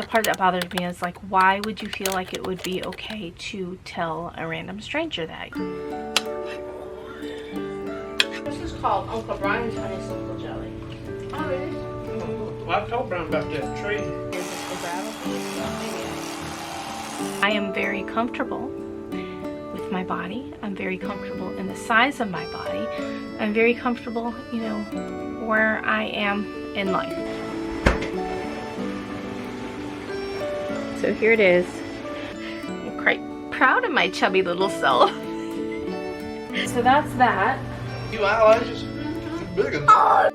the part that bothers me is like, why would you feel like it would be okay to tell a random stranger that? This is called Uncle Brian's honeysuckle jelly. Oh, it is? Mm-hmm. Well, I told Brian about that tree. Is this the gravel? I am very comfortable with my body. I'm very comfortable in the size of my body. I'm very comfortable, you know, where I am in life. So here it is. I'm quite proud of my chubby little self. So that's that. You eyelashes? Big enough.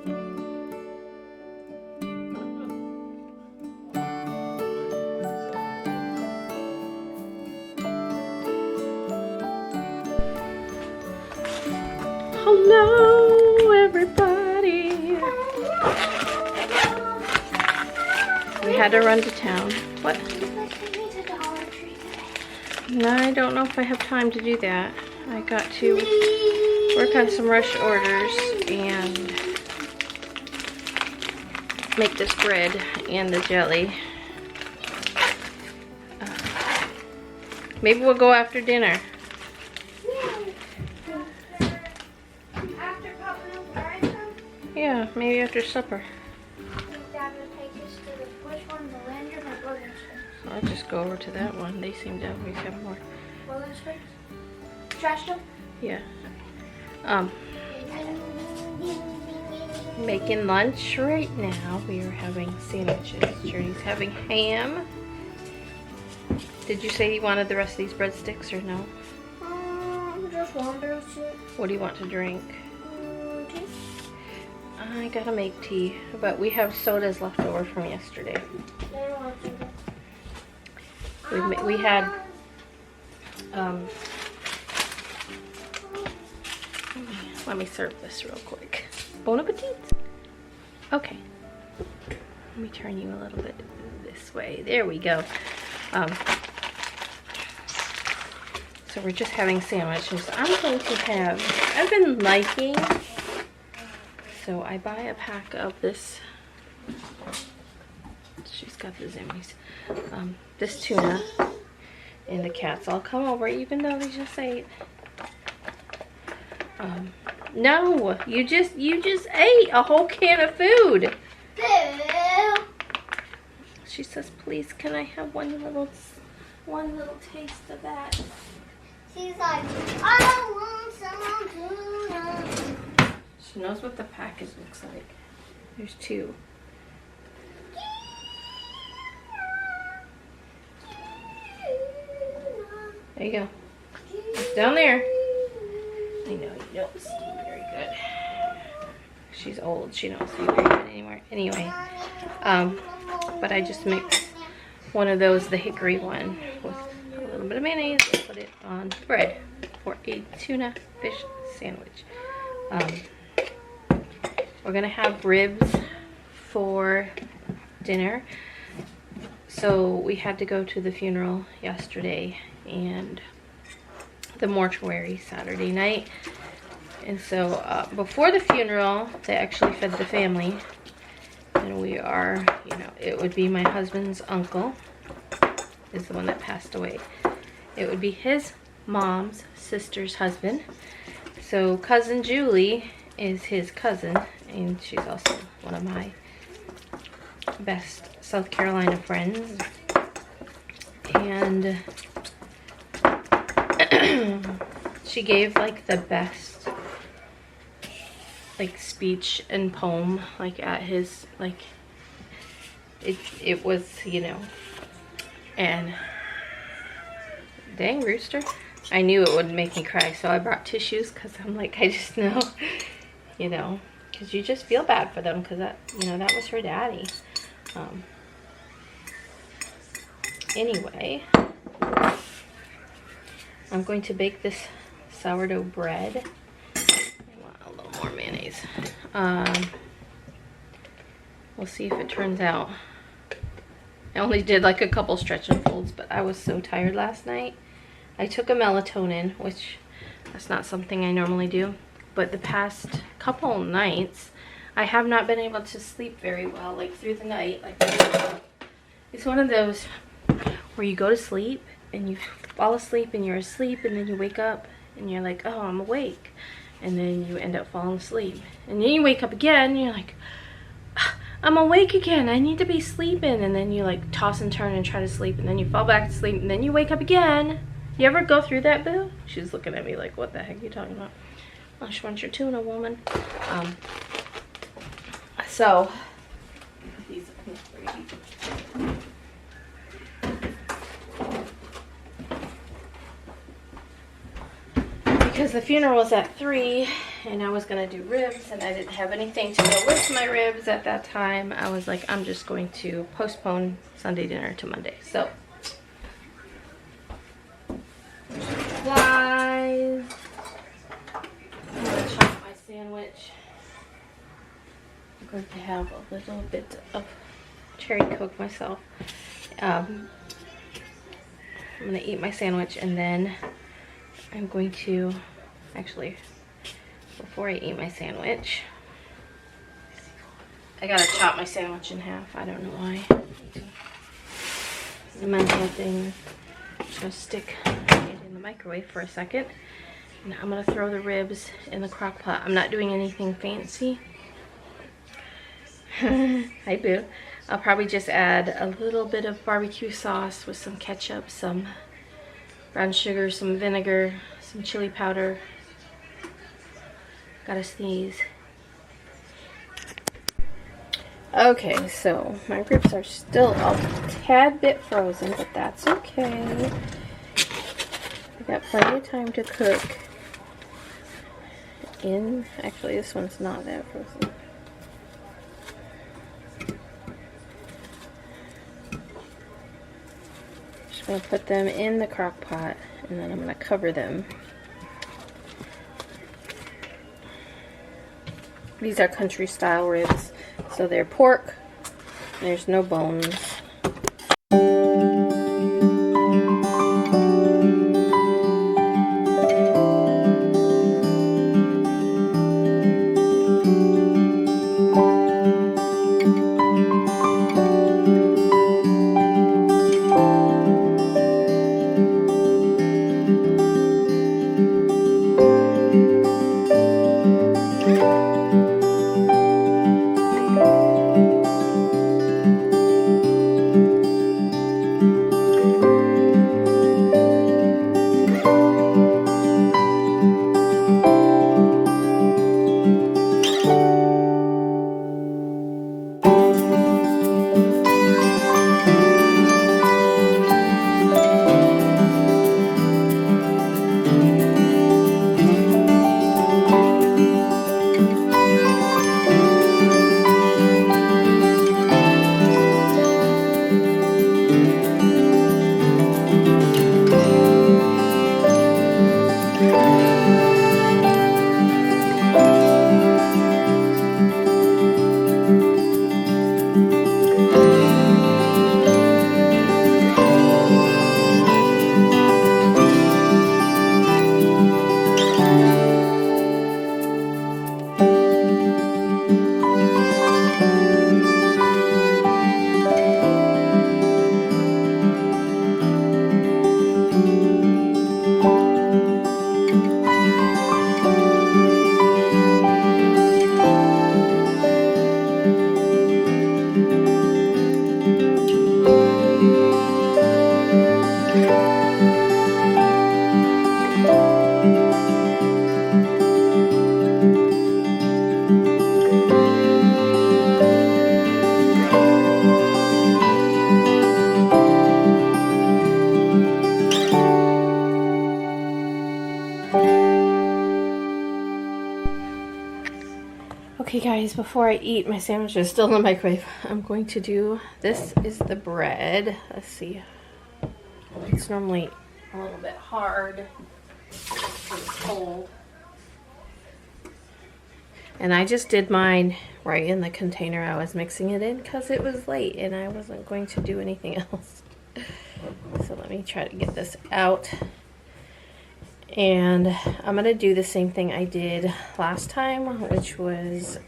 Hello, everybody. We had to run to town. What? No, I don't know if I have time to do that. I got to work on some rush orders and make this bread and the jelly. Maybe we'll go after dinner. Yeah, maybe after supper. Dad would take us to which one? The Lantern or Golden Springs? I'll just go over to that one. They seem to always have more. Golden Springs? Trash them? Yeah. Making lunch right now. We are having sandwiches. Journey's having ham. Did you say you wanted the rest of these breadsticks or no? Just one breadstick. What do you want to drink? Tea? I gotta make tea, but we have sodas left over from yesterday. They don't want to. We had let me serve this real quick. Bon appetit. Okay. Let me turn you a little bit this way. There we go. So we're just having sandwiches. I'm going to have, I've been liking, so I buy a pack of this. She's got the zoomies. This tuna, and the cats all come over even though they just ate. No, you just ate a whole can of food. Boo! She says, please, can I have one little taste of that? She's like, I want some tuna. She knows what the package looks like. There's two. There you go. It's down there. I know you don't see very good. She's old. She don't see very good anymore. Anyway, but I just mixed one of those, the hickory one, with a little bit of mayonnaise and put it on bread for a tuna fish sandwich. We're gonna have ribs for dinner. So we had to go to the funeral yesterday and the mortuary Saturday night. And so before the funeral, they actually fed the family. And we are, you know, it would be my husband's uncle is the one that passed away. It would be his mom's sister's husband. So cousin Julie is his cousin, and she's also one of my best South Carolina friends. And she gave like the best like speech and poem like at his like it was, you know, and dang rooster, I knew it would make me cry, so I brought tissues because I'm like, I just know, you know, because you just feel bad for them because that, you know, that was her daddy. Anyway, I'm going to bake this sourdough bread. I want a little more mayonnaise. We'll see if it turns out. I only did like a couple stretch and folds, but I was so tired last night. I took a melatonin, which that's not something I normally do, but the past couple nights I have not been able to sleep very well, like through the night. Like It's one of those where you go to sleep and you fall asleep and you're asleep and then you wake up and you're like, oh, I'm awake. And then you end up falling asleep. And then you wake up again and you're like, I'm awake again. I need to be sleeping. And then you like toss and turn and try to sleep. And then you fall back to sleep and then you wake up again. You ever go through that, Boo? She's looking at me like, what the heck are you talking about? Oh, she wants your tuna, woman. So, because the funeral was at 3 and I was gonna do ribs and I didn't have anything to go with my ribs at that time, I was like, I'm just going to postpone Sunday dinner to Monday. So, supplies. I'm gonna chop my sandwich. I'm going to have a little bit of cherry Coke myself. I'm gonna eat my sandwich and then I'm going to, actually, before I eat my sandwich, I gotta chop my sandwich in half. I don't know why. The mental thing. Just gonna stick it in the microwave for a second. And I'm gonna throw the ribs in the crock pot. I'm not doing anything fancy. Hi, Boo. I'll probably just add a little bit of barbecue sauce with some ketchup, some brown sugar, some vinegar, some chili powder. Gotta sneeze. Okay, so my ribs are still a tad bit frozen, but that's okay. I got plenty of time to cook. Actually, this one's not that frozen. Just gonna put them in the crock pot and then I'm gonna cover them. These are country style ribs, so they're pork. There's no bones. Okay guys, before I eat, my sandwich is still in the microwave. I'm going to do, this is the bread. Let's see. It's normally a little bit hard. It's cold. And I just did mine right in the container I was mixing it in because it was late and I wasn't going to do anything else. So let me try to get this out. And I'm going to do the same thing I did last time, which was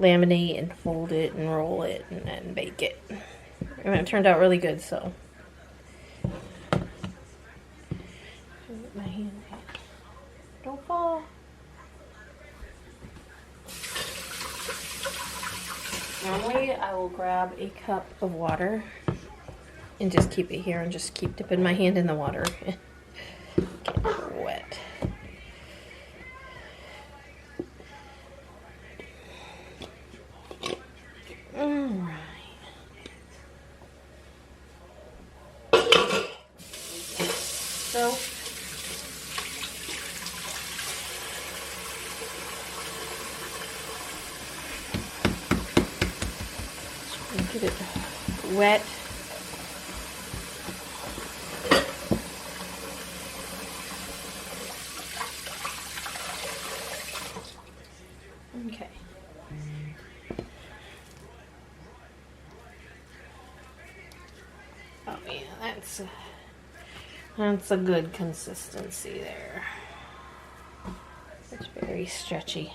laminate and fold it and roll it and then bake it. And it turned out really good, so. My hand. Don't fall. Normally I will grab a cup of water and just keep it here and just keep dipping my hand in the water. Get wet. Alright. So get it wet. Okay. Oh yeah, that's a good consistency there. It's very stretchy.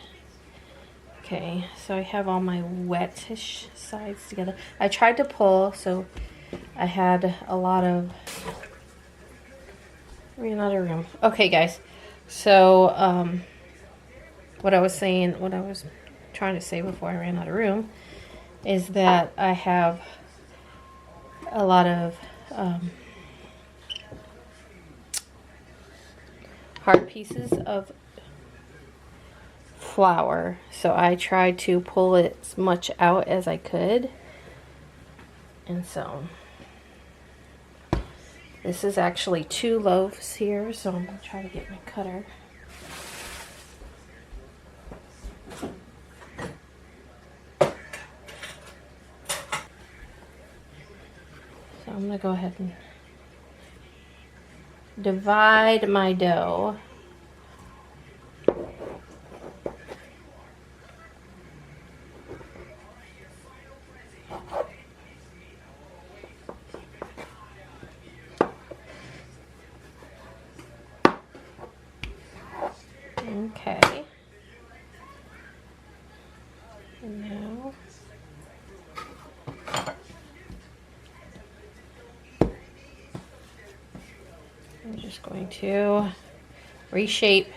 Okay, so I have all my wetish sides together. I tried to pull, so I had a lot of... ran out of room. Okay, guys. So, what I was trying to say before I ran out of room is that I have a lot of hard pieces of flour, so I tried to pull it as much out as I could, and so this is actually 2 loaves here, so I'm going to try to get my cutter. So I'm going to go ahead and divide my dough. Okay. And now I'm just going to reshape.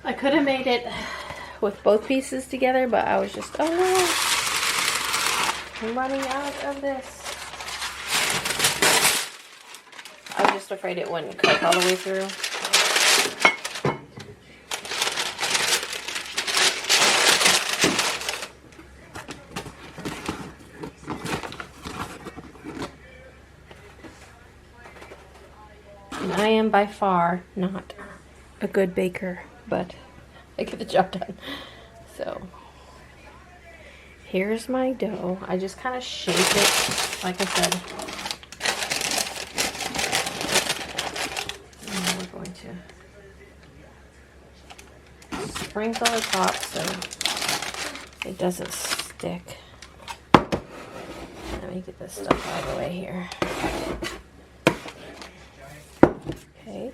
I could have made it with both pieces together, but I was just, oh no, I'm running out of this. I was just afraid it wouldn't cook all the way through. And I am by far not a good baker, but I get the job done. So here's my dough. I just kind of shape it, like I said. And we're going to sprinkle the top so it doesn't stick. Let me get this stuff out of the way here. Okay.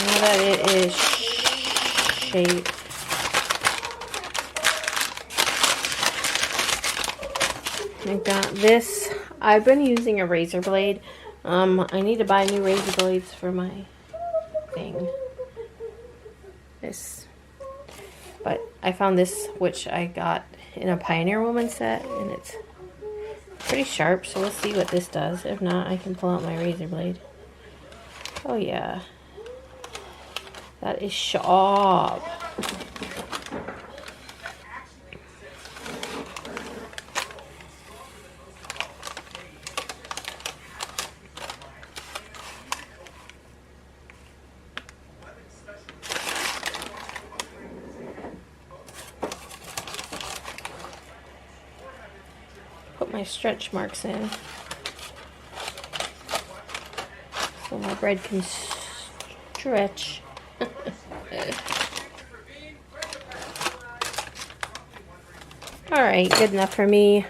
Now that it is shaped, I got this. I've been using a razor blade. I need to buy new razor blades for my thing. But I found this, which I got in a Pioneer Woman set, and it's pretty sharp, so we'll see what this does. If not, I can pull out my razor blade. Oh yeah. That is sharp. Put my stretch marks in. so my bread can stretch. All right, good enough for me.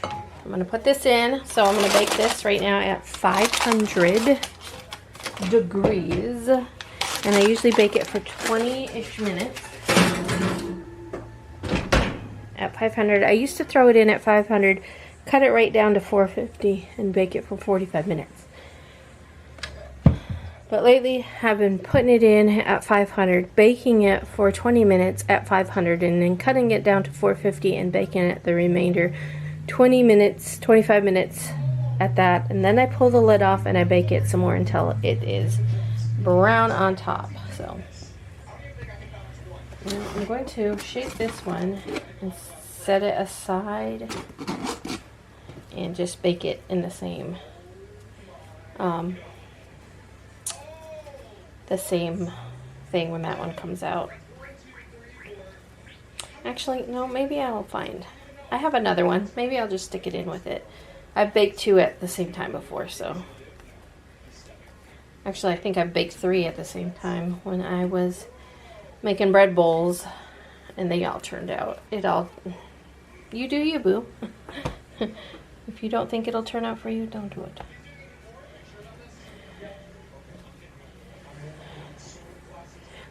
I'm gonna put this in, so I'm gonna bake this right now at 500 degrees, and I usually bake it for 20-ish minutes at 500. I used to throw it in at 500, cut it right down to 450, and bake it for 45 minutes. But lately, I've been putting it in at 500, baking it for 20 minutes at 500, and then cutting it down to 450 and baking it the remainder 20 minutes, 25 minutes at that. And then I pull the lid off and I bake it some more until it is brown on top. So I'm going to shape this one and set it aside and just bake it in the same thing when that one comes out. Actually, no, maybe I'll find. I have another one. Maybe I'll just stick it in with it. I've baked 2 at the same time before, so. Actually, I think I baked 3 at the same time when I was making bread bowls, and they all turned out. You do you, boo. If you don't think it'll turn out for you, don't do it.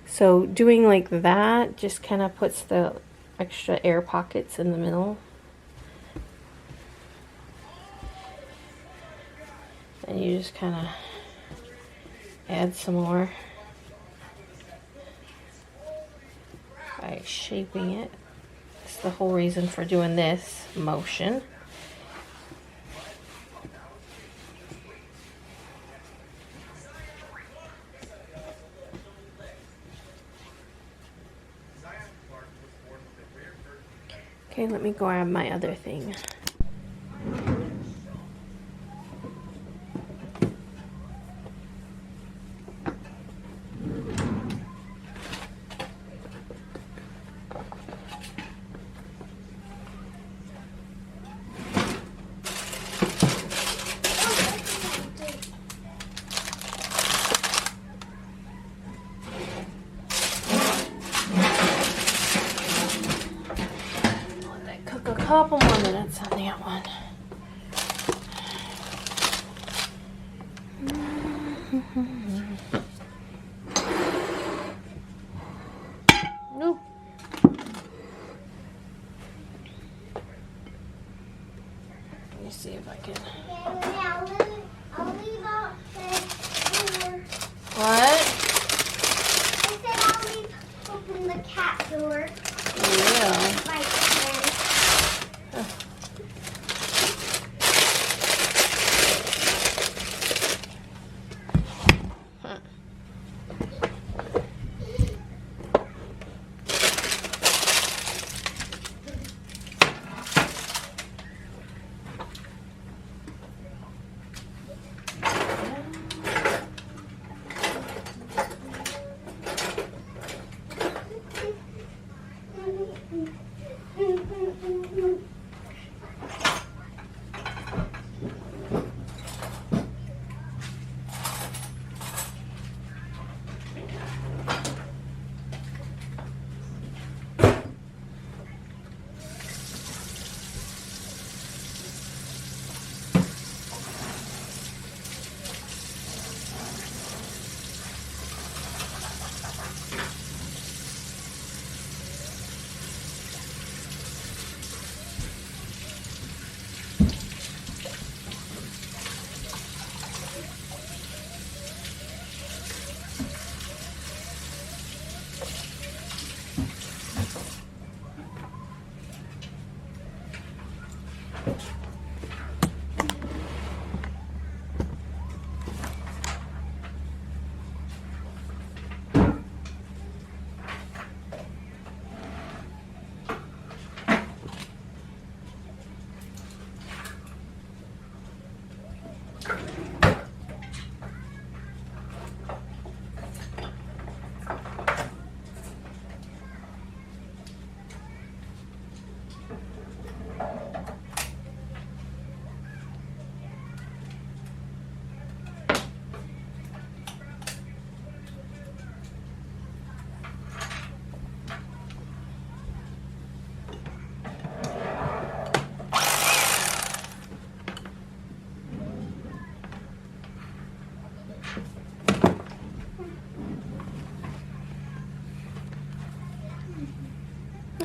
So doing like that just kind of puts the extra air pockets in the middle. And you just kind of add some more by shaping it. That's the whole reason for doing this motion. Okay, let me grab my other thing. Couple more minutes on that one. Nope. Let me see if I can. I'll leave out the door. What? I said I'll leave open the cat door. Yeah. Right there.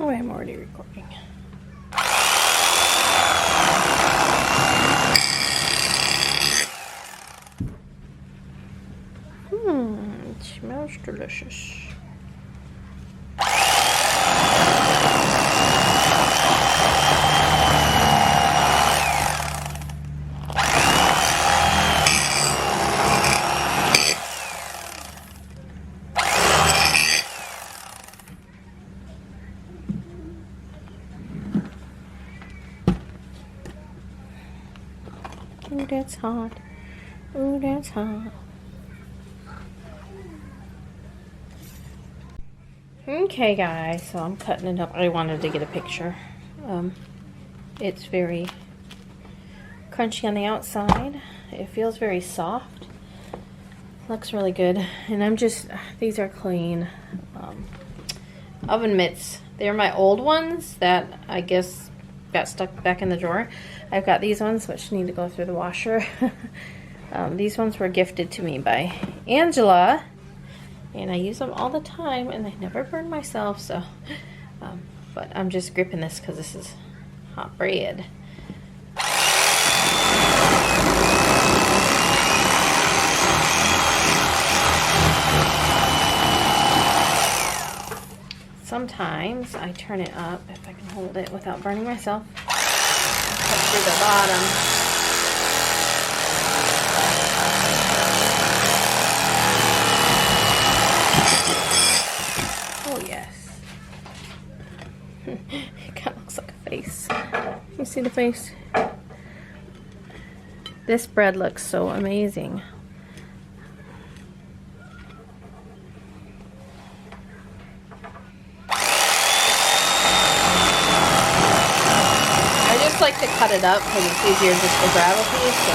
Oh, I'm already recording. It smells delicious. Ooh, that's hot. Ooh, that's hot. Okay, guys, so I'm cutting it up. I wanted to get a picture. It's very crunchy on the outside. It feels very soft. Looks really good. And these are clean oven mitts. They're my old ones that I guess got stuck back in the drawer. I've got these ones which need to go through the washer. These ones were gifted to me by Angela, and I use them all the time, and I never burn myself. So, but I'm just gripping this because this is hot bread. Sometimes I turn it up if I can hold it without burning myself. Cut through the bottom. Oh yes. It kind of looks like a face. You see the face? This bread looks so amazing. Like to cut it up because it's easier just to grab a piece, so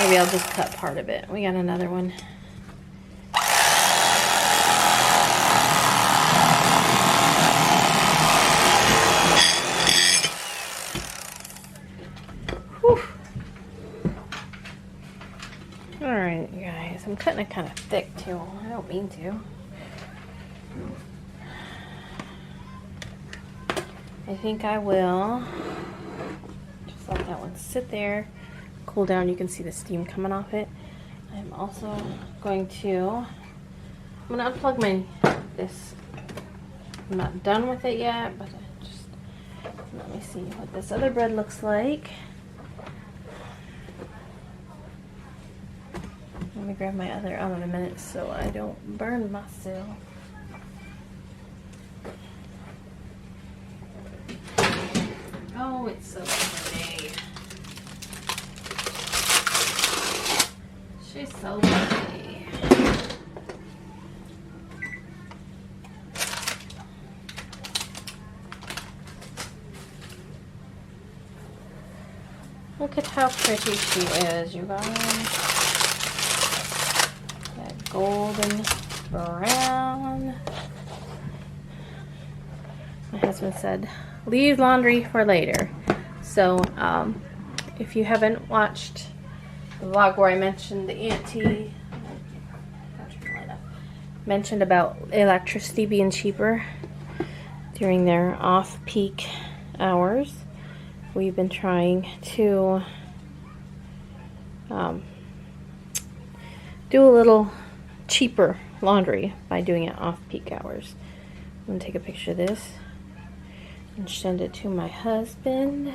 maybe I'll just cut part of it. We got another one. Whew. Alright, you guys, I'm cutting it kind of thick too. I don't mean to. I think I will just let that one sit there, cool down. You can see the steam coming off it. I'm also going to unplug this. I'm not done with it yet, but just let me see what this other bread looks like. Let me grab my other oven in a minute so I don't burn myself. Oh, it's so pretty. She's so pretty. Look at how pretty she is, you guys. That golden brown. My husband said, leave laundry for later. So if you haven't watched the vlog where I mentioned the auntie mentioned about electricity being cheaper during their off-peak hours, we've been trying to do a little cheaper laundry by doing it off-peak hours. I'm going to take a picture of this and send it to my husband.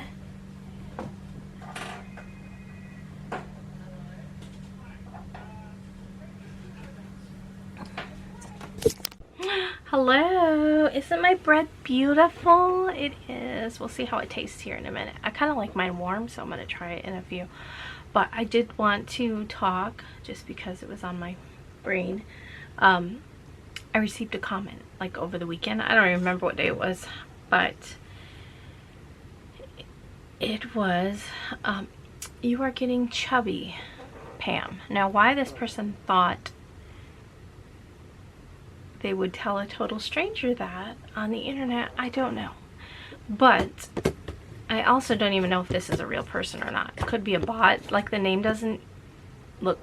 Hello, isn't my bread beautiful? It is. We'll see how it tastes here in a minute. I kind of like mine warm, so I'm going to try it in a few. But I did want to talk just because it was on my brain. I received a comment like over the weekend. I don't remember what day it was, but it was, you are getting chubby, Pam. Now, why this person thought they would tell a total stranger that on the internet, I don't know. But I also don't even know if this is a real person or not. It could be a bot. Like, the name doesn't look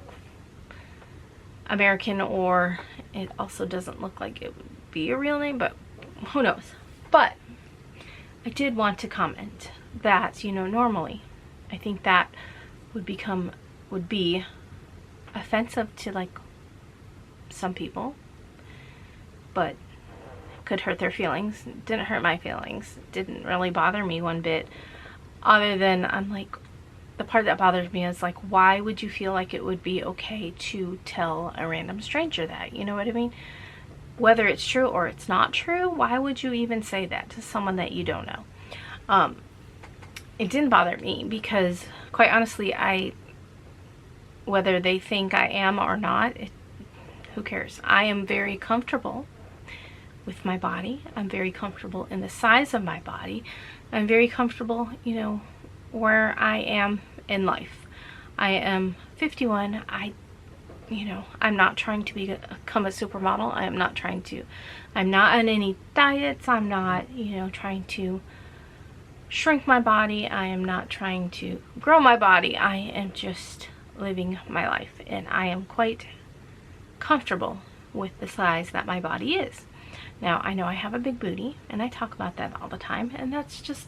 American, or it also doesn't look like it would be a real name, but who knows? But I did want to comment that, you know, normally I think that would be offensive to like some people, but could hurt their feelings. Didn't hurt my feelings. Didn't really bother me one bit, other than I'm like, the part that bothers me is like, why would you feel like it would be okay to tell a random stranger that? You know what I mean? Whether it's true or it's not true, why would you even say that to someone that you don't know? It didn't bother me because, quite honestly, whether they think I am or not, who cares? I am very comfortable with my body. I'm very comfortable in the size of my body. I'm very comfortable, you know, where I am in life. I am 51. You know, I'm not trying to become a supermodel. I'm not on any diets. I'm not, you know, trying to shrink my body. I am not trying to grow my body. I am just living my life, and I am quite comfortable with the size that my body is. Now, I know I have a big booty, and I talk about that all the time, and that's just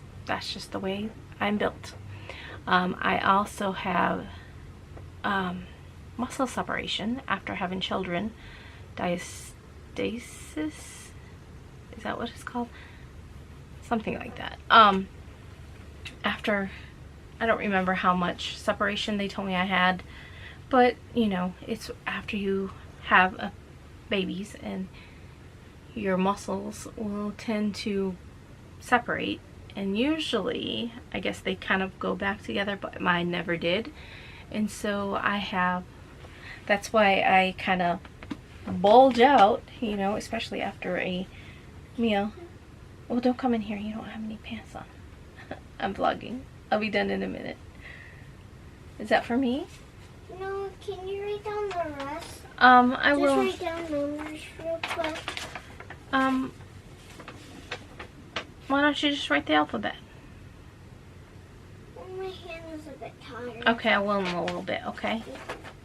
the way I'm built. I also have muscle separation after having children. Diastasis? Is that what it's called? Something like that. After, I don't remember how much separation they told me I had, but you know, it's after you have babies and your muscles will tend to separate, and usually I guess they kind of go back together, but mine never did. And so that's why I kind of bulge out, you know, especially after a meal. Well, don't come in here, you don't have any pants on. I'm vlogging. I'll be done in a minute. Is that for me? No, can you write down the rest? I will. Just write down numbers real quick. Why don't you just write the alphabet? Well, my hand is a bit tired. Okay, I will in a little bit, okay?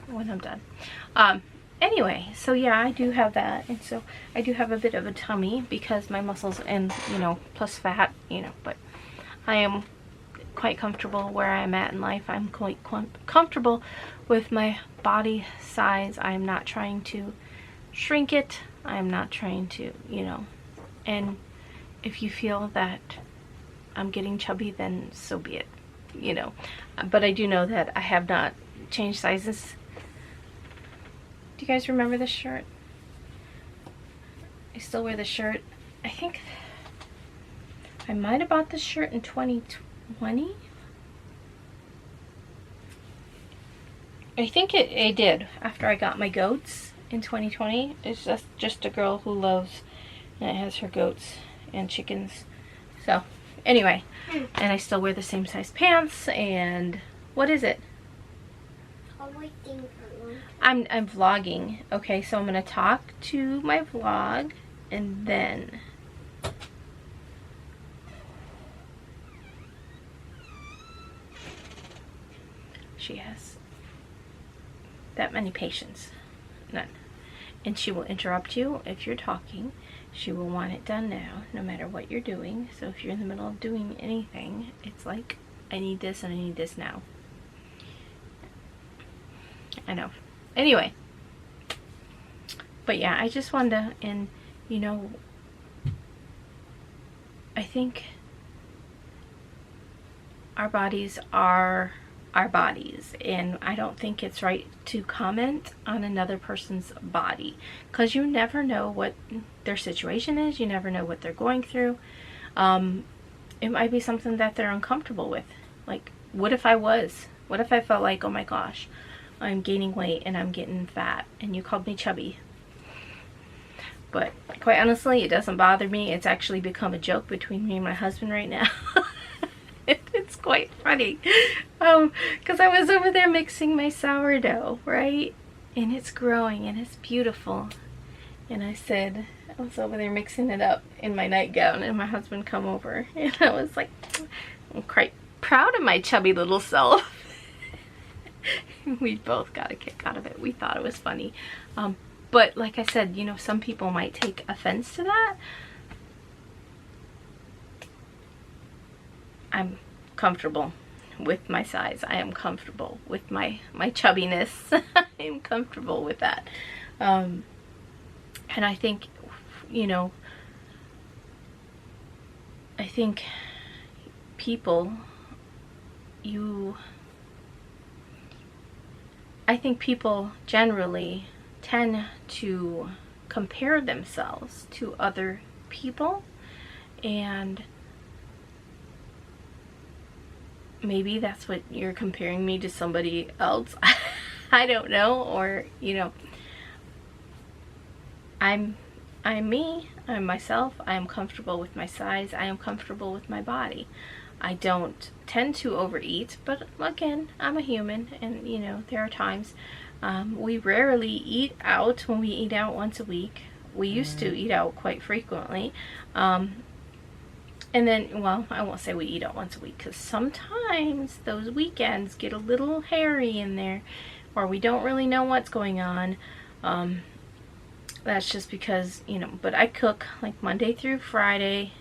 When I'm done. Anyway, so yeah, I do have that, and so I do have a bit of a tummy because my muscles and, you know, plus fat, you know, but I am quite comfortable where I'm at in life. I'm quite comfortable with my body size. I am not trying to shrink it. I am not trying to, you know, and if you feel that I'm getting chubby, then so be it, you know. But I do know that I have not changed sizes. Do you guys remember this shirt? I still wear the shirt. I think I might have bought this shirt in 2020. I think I did after I got my goats in 2020. It's just a girl who loves, and it has her goats and chickens. So anyway, and I still wear the same size pants. And what is it? I'm waiting for one. I'm vlogging. Okay, so I'm gonna talk to my vlog, and then she has that many patience. None. And she will interrupt you if you're talking. She will want it done now, no matter what you're doing. So if you're in the middle of doing anything, it's like, I need this and I need this now. I know. Anyway. But yeah, I just wanted to, and you know, I think our bodies are our bodies, and I don't think it's right to comment on another person's body, because you never know what their situation is. You never know what they're going through. It might be something that they're uncomfortable with. Like, what if I felt like, oh my gosh, I'm gaining weight and I'm getting fat, and you called me chubby? But quite honestly, it doesn't bother me. It's actually become a joke between me and my husband right now. It's quite funny, because I was over there mixing my sourdough, right? And it's growing and it's beautiful. And I was over there mixing it up in my nightgown, and my husband come over, and I was like, I'm quite proud of my chubby little self. We both got a kick out of it. We thought it was funny. But like I said, you know, some people might take offense to that. I'm comfortable with my size. I am comfortable with my chubbiness. I am comfortable with that. And I think, you know, I think people, I think people generally tend to compare themselves to other people, and maybe that's what you're comparing me to, somebody else. I don't know. Or, you know, I'm me, I'm myself, I am comfortable with my size, I am comfortable with my body. I don't tend to overeat, but again, I'm a human, and you know, there are times we rarely eat out. When we eat out once a week, we used to eat out quite frequently. And then, well, I won't say we eat out once a week, because sometimes those weekends get a little hairy in there, or we don't really know what's going on. That's just because, you know, but I cook like Monday through Friday.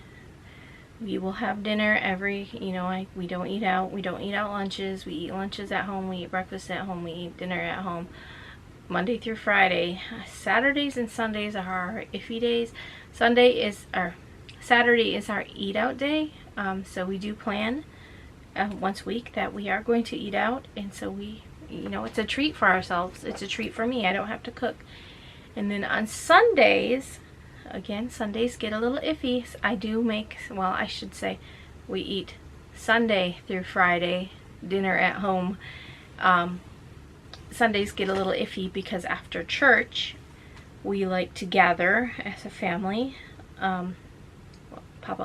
We will have dinner every, you know, we don't eat out. We don't eat out lunches. We eat lunches at home. We eat breakfast at home. We eat dinner at home. Monday through Friday. Saturdays and Sundays are our iffy days. Saturday is our eat out day. So we do plan once a week that we are going to eat out. And so we, you know, it's a treat for ourselves. It's a treat for me. I don't have to cook. And then on Sundays, again, Sundays get a little iffy. I do make, well, I should say, we eat Sunday through Friday dinner at home. Sundays get a little iffy because after church, we like to gather as a family. Papa,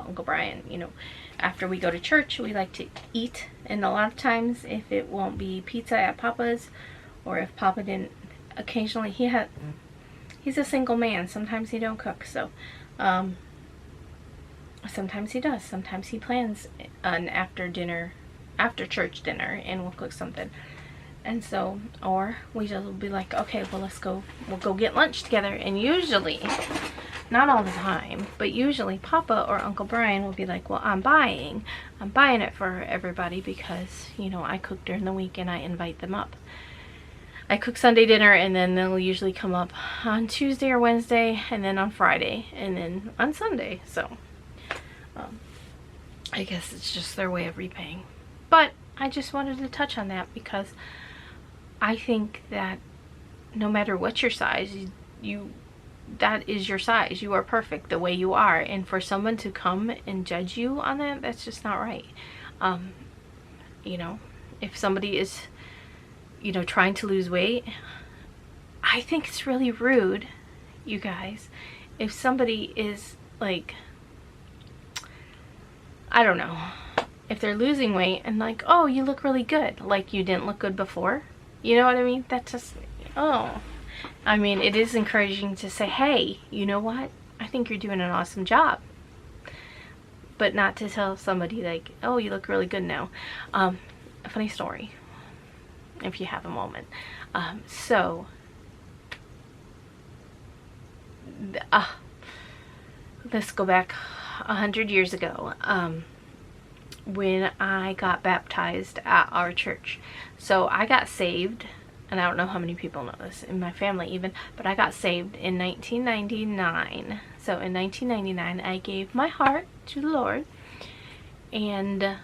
Uncle Brian, you know, after we go to church, we like to eat. And a lot of times, if it won't be pizza at Papa's, or if Papa didn't, occasionally he's a single man. Sometimes he don't cook, so sometimes he does. Sometimes he plans an after church dinner, and we'll cook something. And so, or we just will be like, okay, well, we'll go get lunch together. And usually, not all the time, but usually Papa or Uncle Brian will be like, well, I'm buying it for everybody, because, you know, I cook during the week and I invite them up. I cook Sunday dinner, and then they'll usually come up on Tuesday or Wednesday, and then on Friday, and then on Sunday. So I guess it's just their way of repaying. But I just wanted to touch on that, because I think that no matter what your size, that is your size. You are perfect the way you are. And for someone to come and judge you on that, that's just not right. You know, if somebody is, you know, trying to lose weight, I think it's really rude, you guys, if somebody is like, I don't know, if they're losing weight and like, oh, you look really good, like you didn't look good before. You know what I mean? That's just, oh, I mean, it is encouraging to say, hey, you know what? I think you're doing an awesome job. But not to tell somebody like, oh, you look really good now. A funny story, if you have a moment. Let's go back 100 years ago, when I got baptized at our church. So I got saved, and I don't know how many people know this in my family even, but I got saved in 1999. So in 1999, I gave my heart to the Lord, and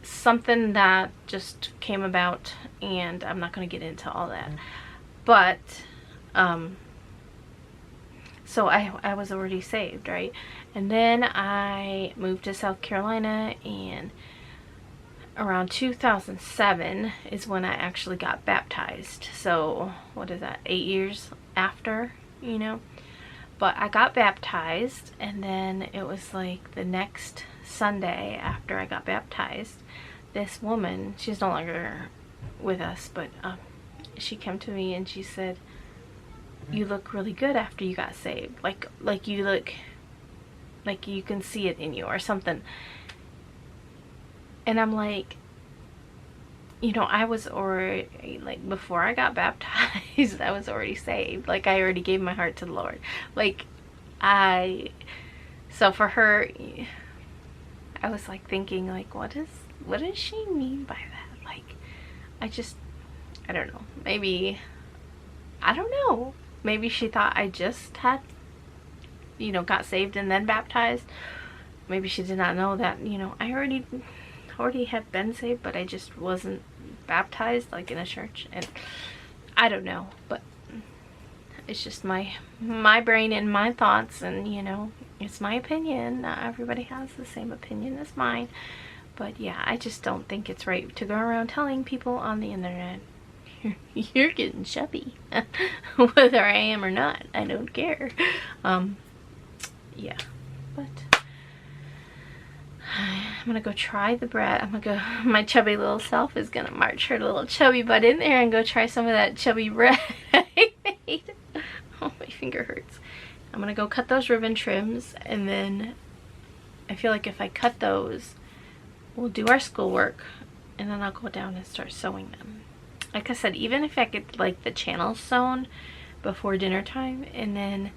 something that just came about, and I'm not going to get into all that, but so I was already saved, right? And then I moved to South Carolina, and around 2007 is when I actually got baptized. So what is that, 8 years after, you know? But I got baptized, and then it was like the next Sunday after I got baptized, this woman, she's no longer with us, but she came to me and she said, you look really good after you got saved. Like you look like you can see it in you or something. And I'm like, you know, I was already, like, before I got baptized, I was already saved. Like, I already gave my heart to the Lord. Like, so for her, I was like thinking like, what does she mean by that? Like, I don't know. Maybe, I don't know. Maybe she thought I just had, you know, got saved and then baptized. Maybe she did not know that, you know, I already had been saved, but I just wasn't baptized like in a church. And I don't know, but it's just my brain and my thoughts, and you know, it's my opinion. Not everybody has the same opinion as mine. But yeah, I just don't think it's right to go around telling people on the internet, you're getting chubby. Whether I am or not, I don't care. Yeah, but I'm gonna go try the bread. My chubby little self is gonna march her little chubby butt in there and go try some of that chubby bread I made. Oh, my finger hurts. I'm gonna go cut those ribbon trims, and then I feel like if I cut those, we'll do our schoolwork, and then I'll go down and start sewing them. Like I said, even if I get like the channels sewn before dinner time, and then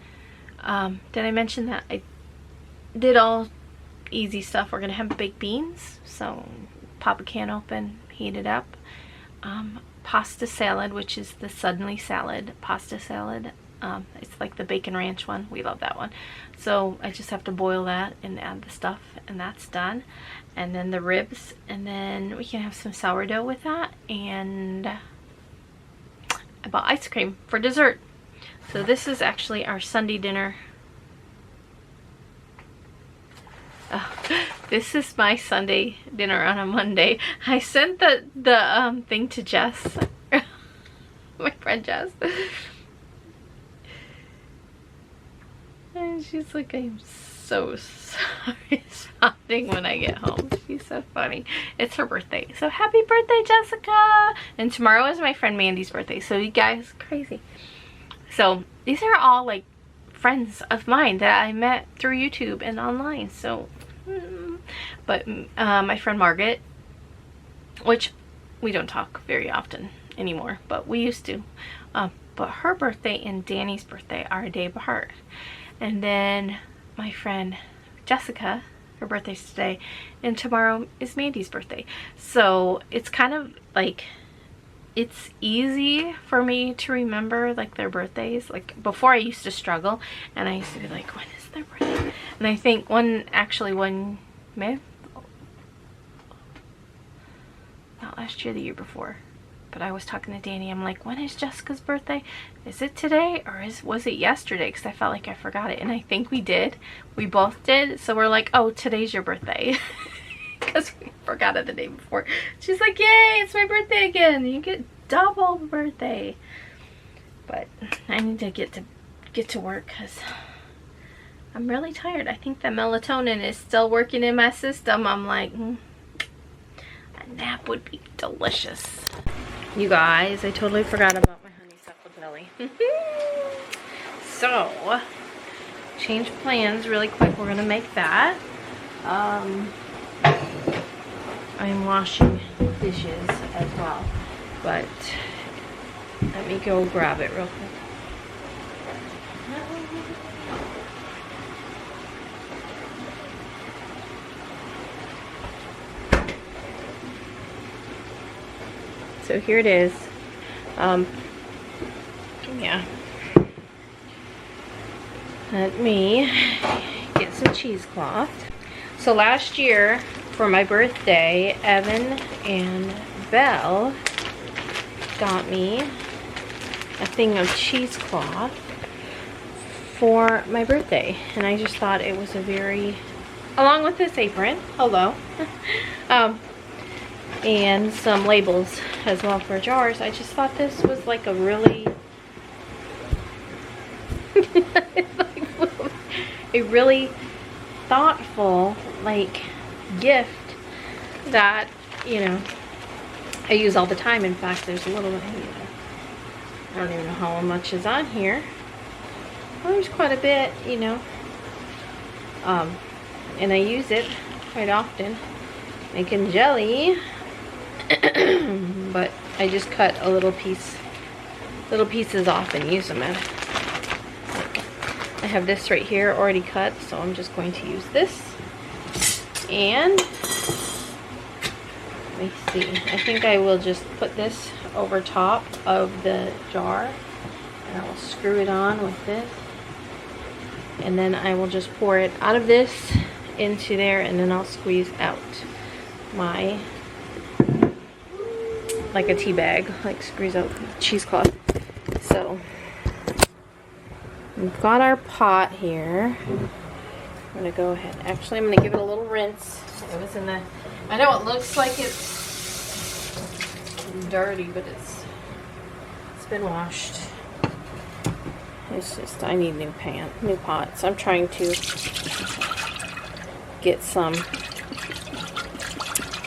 did I mention that I did all easy stuff? We're gonna have baked beans, so pop a can open, heat it up. Pasta salad, which is the suddenly salad pasta salad. It's like the bacon ranch one. We love that one. So I just have to boil that and add the stuff, and that's done. And then the ribs, and then we can have some sourdough with that. And I bought ice cream for dessert. So this is actually our Sunday dinner. Oh, this is my Sunday dinner on a Monday. I sent the thing to Jess, my friend Jess. And she's like, I'm so sorry responding when I get home. She's so funny. It's her birthday. So happy birthday, Jessica! And tomorrow is my friend Mandy's birthday. So you guys, crazy. So these are all like friends of mine that I met through YouTube and online. So, but my friend Margaret, which we don't talk very often anymore, but we used to. But her birthday and Danny's birthday are a day apart. And then my friend Jessica, her birthday's today, and tomorrow is Mandy's birthday. So it's kind of like, it's easy for me to remember like their birthdays. Like before I used to struggle, and I used to be like, when is their birthday? And I think not last year, the year before. But I was talking to Danny, I'm like, when is Jessica's birthday? Is it today or was it yesterday? Because I felt like I forgot it. And I think we did. We both did. So we're like, oh, today's your birthday. Because we forgot it the day before. She's like, yay, it's my birthday again. You get double birthday. But I need to get to work because I'm really tired. I think the melatonin is still working in my system. I'm like, a nap would be delicious. You guys, I totally forgot about my honeysuckle jelly. So, change plans really quick. We're gonna make that. I'm washing dishes as well, but let me go grab it real quick. So here it is. Yeah. Let me get some cheesecloth. So last year for my birthday, Evan and Belle got me a thing of cheesecloth for my birthday, and I just thought it was a very, along with this apron, hello, and some labels as well for jars. I just thought this was like a really a really thoughtful like gift that, you know, I use all the time. In fact, there's a little, I don't even know how much is on here. Well, there's quite a bit, you know, and I use it quite often making jelly. But I just cut a little pieces off and use them. I have this right here already cut, so I'm just going to use this. And let me see. I think I will just put this over top of the jar, and I will screw it on with this. And then I will just pour it out of this into there, and then I'll squeeze out my, like a tea bag, like squeeze out cheesecloth. So we've got our pot here. I'm gonna go ahead. Actually, I'm gonna give it a little rinse. It was in the, I know it looks like it's dirty, but it's been washed. It's just, I need new pots. I'm trying to get some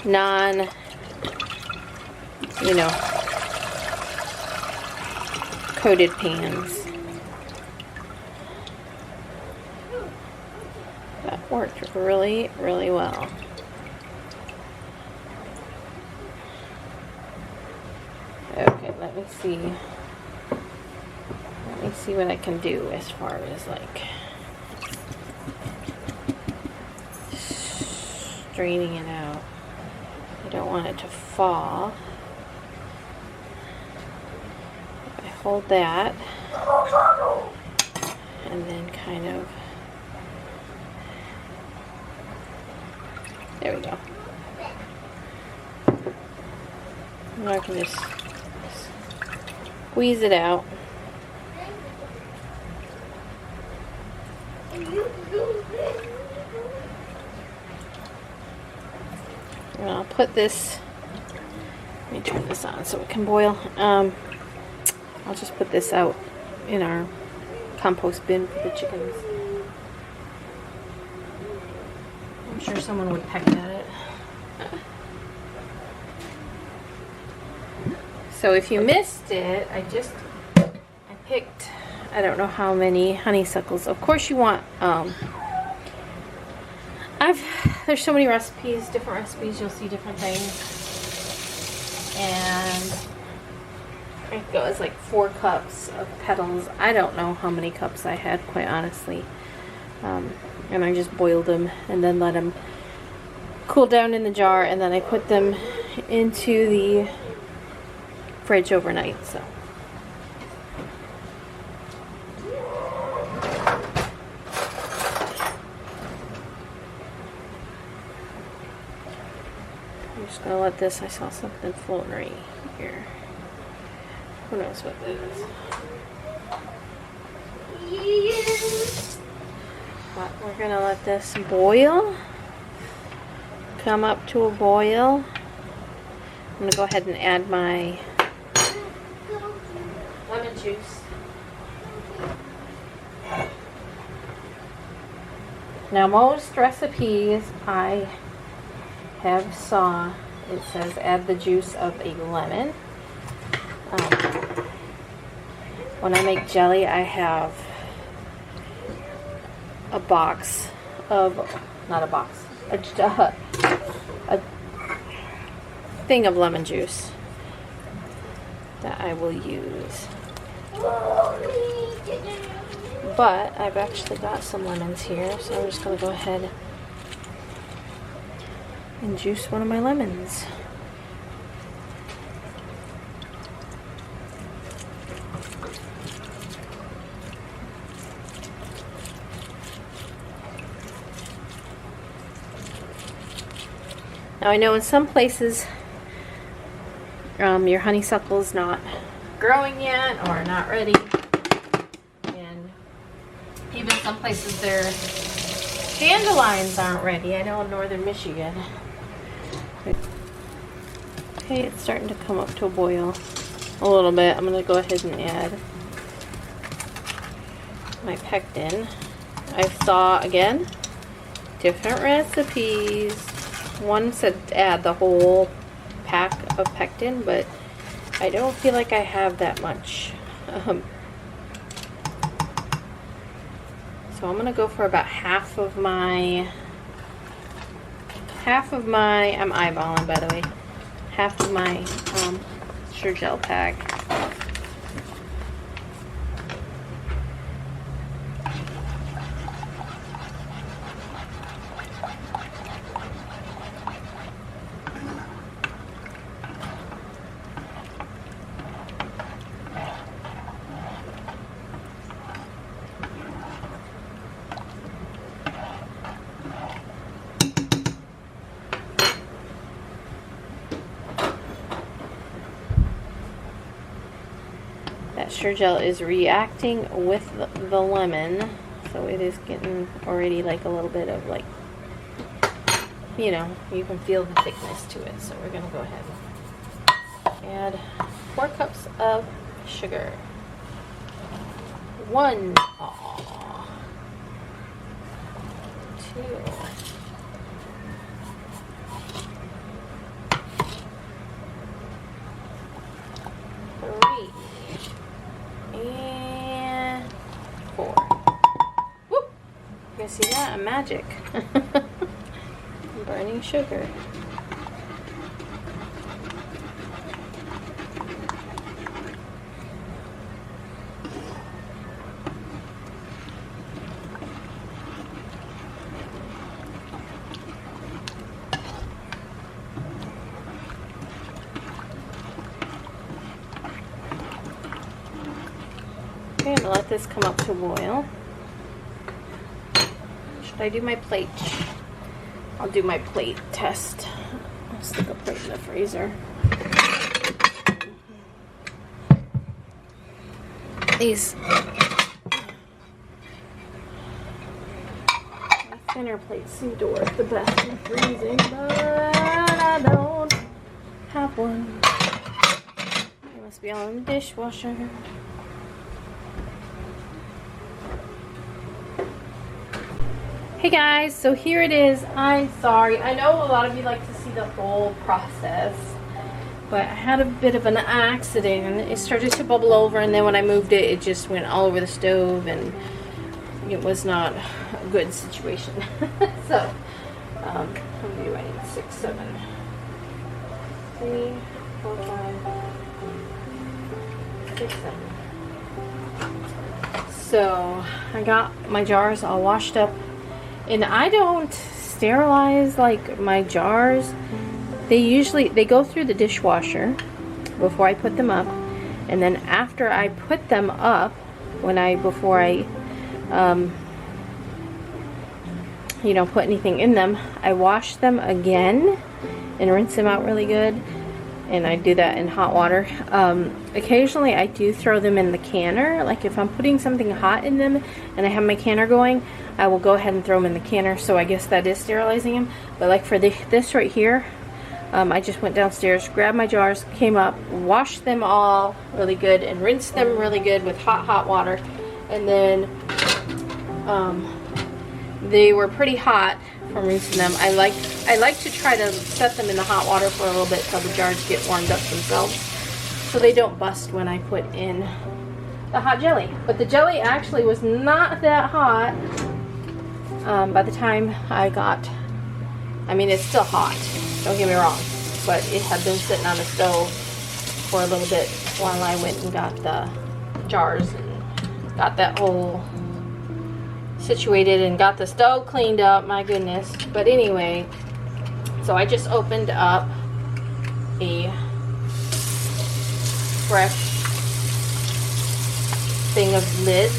non, you know, coated pans. That worked really, really well. Okay, let me see. Let me see what I can do as far as like straining it out. I don't want it to fall. I hold that and then kind of, there we go. And I can just squeeze it out. And I'll put this, let me turn this on so it can boil. I'll just put this out in our compost bin for the chickens. I'm sure someone would peck at it. So if you missed it, I picked, I don't know how many honeysuckles. Of course you want, there's so many recipes, different recipes, you'll see different things. And it goes like 4 cups of petals. I don't know how many cups I had, quite honestly. And I just boiled them and then let them cool down in the jar, and then I put them into the fridge overnight. So I'm just gonna let this, I saw something floating right here. Who knows what that is? But we're gonna let this boil. Come up to a boil. I'm gonna go ahead and add my lemon juice. Now most recipes I have saw, it says add the juice of a lemon. When I make jelly, I have a box of, not a box, a thing of lemon juice that I will use. But I've actually got some lemons here, so I'm just going to go ahead and juice one of my lemons. Now I know in some places your honeysuckle is not growing yet or not ready, and even some places their dandelions aren't ready. I know in northern Michigan. Okay, it's starting to come up to a boil a little bit. I'm going to go ahead and add my pectin. I saw, again, different recipes. One said add the whole pack of pectin, but I don't feel like I have that much. So I'm going to go for about half of my, I'm eyeballing, by the way, half of my Gel pack. that sure-gel is reacting with the lemon, so it is getting already like a little bit of like, you know, you can feel the thickness to it. So we're gonna go ahead and add 4 cups of sugar. 1, 2, 3, and 4. Whoop! You guys see that? Magic. Burning sugar. Okay, I'm gonna let this come up to boil. Should I do my plate? I'll do my plate test. I'll stick a plate in the freezer. These thinner plates seem to work the best in freezing, but I don't have one. It must be all in the dishwasher. Hey guys, so here it is. I'm sorry. I know a lot of you like to see the whole process, but I had a bit of an accident. It started to bubble over, and then when I moved it, it just went all over the stove, and it was not a good situation. So, how many do I need? 6, 7, 3, 4, 5, 6, 7. So, I got my jars all washed up. And I don't sterilize like my jars. They go through the dishwasher before I put them up, and then after I put them up, before I you know, put anything in them, I wash them again and rinse them out really good. And I do that in hot water. Occasionally I do throw them in the canner. Like if I'm putting something hot in them and I have my canner going, I will go ahead and throw them in the canner. So I guess that is sterilizing them. But like for this right here, I just went downstairs, grabbed my jars, came up, washed them all really good, and rinsed them really good with hot water. And then they were pretty hot from rinsing them. I like to try to set them in the hot water for a little bit so the jars get warmed up themselves, so they don't bust when I put in the hot jelly. But the jelly actually was not that hot by the time I got, I mean, it's still hot, don't get me wrong, but it had been sitting on the stove for a little bit while I went and got the jars and got that whole situated and got the stove cleaned up. My goodness. But anyway, so I just opened up a fresh thing of lids,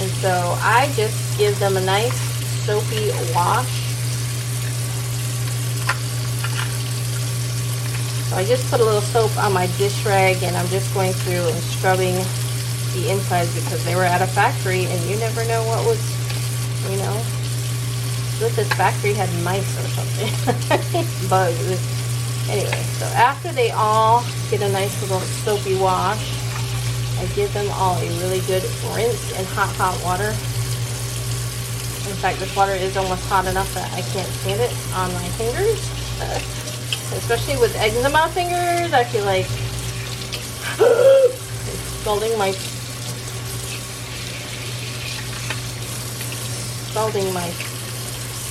and so I just give them a nice soapy wash. So I just put a little soap on my dish rag, and I'm just going through and scrubbing the insides because they were at a factory, and you never know what was, you know, if this factory had mice or something. Bugs. Anyway, so after they all get a nice little soapy wash, I give them all a really good rinse in hot water. In fact, this water is almost hot enough that I can't stand it on my fingers. Especially with eczema fingers, I feel like it's scalding my